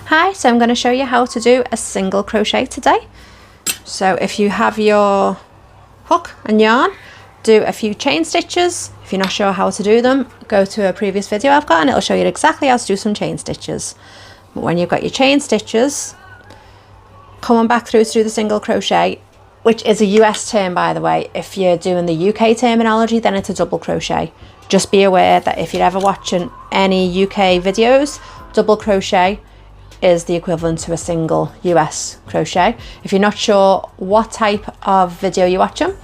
Hi, so I'm going to show you how to do a single crochet today. So if you have your hook and yarn, do a few chain stitches. If you're not sure how to do them, go to a previous video I've got and it'll show you exactly how to do some chain stitches. But when you've got your chain stitches, come on back through to do the single crochet, which is a US term, by the way. If you're doing the UK terminology, then it's a double crochet. Just be aware that if you're ever watching any UK videos, double crochet is the equivalent to a single US crochet. If you're not sure what type of video you're watching,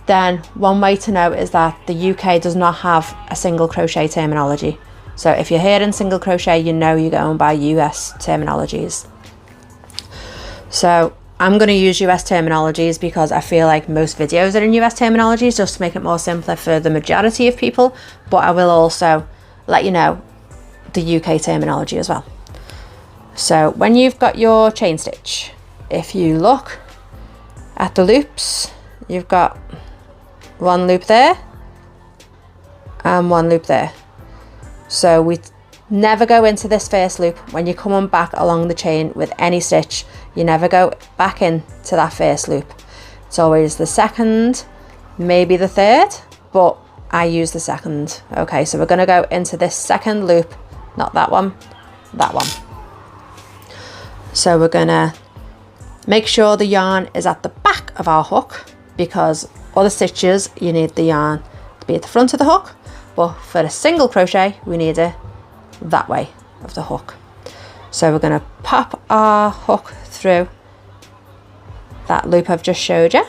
then one way to know is that the UK does not have a single crochet terminology. So if you're hearing single crochet, you know you're going by US terminologies. So I'm going to use US terminologies because I feel like most videos are in US terminologies just to make it more simpler for the majority of people, but I will also let you know the UK terminology as well. So when you've got your chain stitch, if you look at the loops, you've got one loop there and one loop there. So we never go into this first loop. When you're coming back along the chain with any stitch, you never go back into that first loop. It's always the second, maybe the third, but I use the second. Okay, so we're going to go into this second loop, not that one, that one. So we're going to make sure the yarn is at the back of our hook, because all the stitches you need the yarn to be at the front of the hook, but for a single crochet we need it that way of the hook. So we're going to pop our hook through that loop I've just showed you,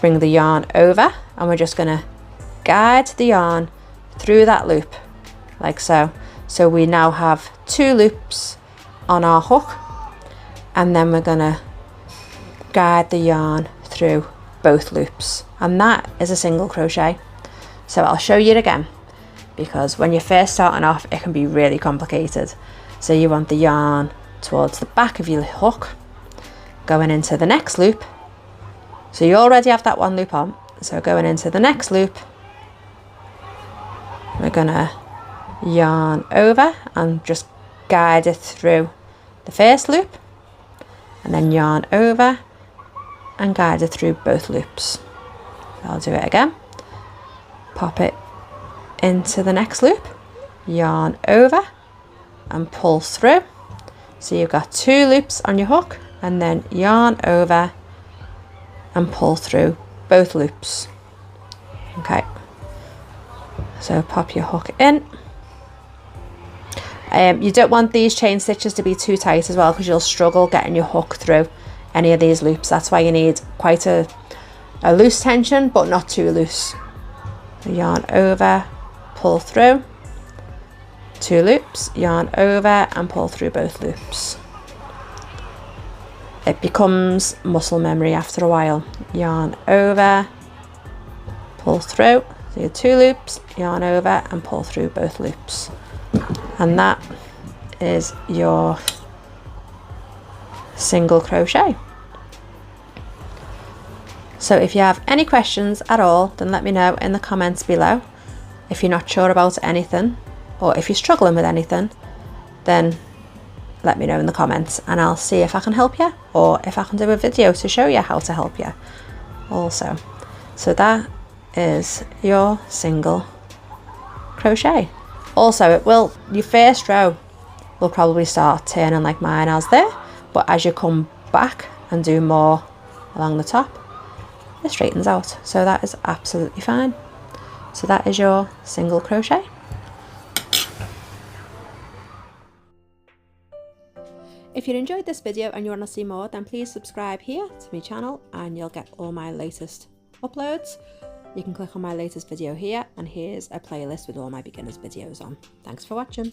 bring the yarn over, and we're just going to guide the yarn through that loop like so. So we now have two loops on our hook, and then we're going to guide the yarn through both loops, and that is a single crochet. So I'll show you it again, because when you're first starting off it can be really complicated. So you want the yarn towards the back of your hook, going into the next loop. So you already have that one loop on, so going into the next loop, we're gonna yarn over and just guide it through the first loop, and then yarn over and guide it through both loops. I'll do it again. Pop it into the next loop, yarn over and pull through. So you've got two loops on your hook, and then yarn over and pull through both loops. Okay, so pop your hook in. You don't want these chain stitches to be too tight as well, because you'll struggle getting your hook through any of these loops. That's why you need quite a loose tension, but not too loose. Yarn over, pull through, two loops, yarn over and pull through both loops. It becomes muscle memory after a while. Yarn over, pull through, so your two loops, yarn over and pull through both loops. And that is your single crochet. So if you have any questions at all, then let me know in the comments below. If you're not sure about anything, or if you're struggling with anything, then let me know in the comments and I'll see if I can help you, or if I can do a video to show you how to help you also. So that is your single crochet. Also, your first row will probably start turning like mine has there, but as you come back and do more along the top, it straightens out. So that is absolutely fine. So that is your single crochet. If you enjoyed this video and you want to see more, then please subscribe here to my channel and you'll get all my latest uploads. You can click on my latest video here, and here's a playlist with all my beginners videos on. Thanks for watching.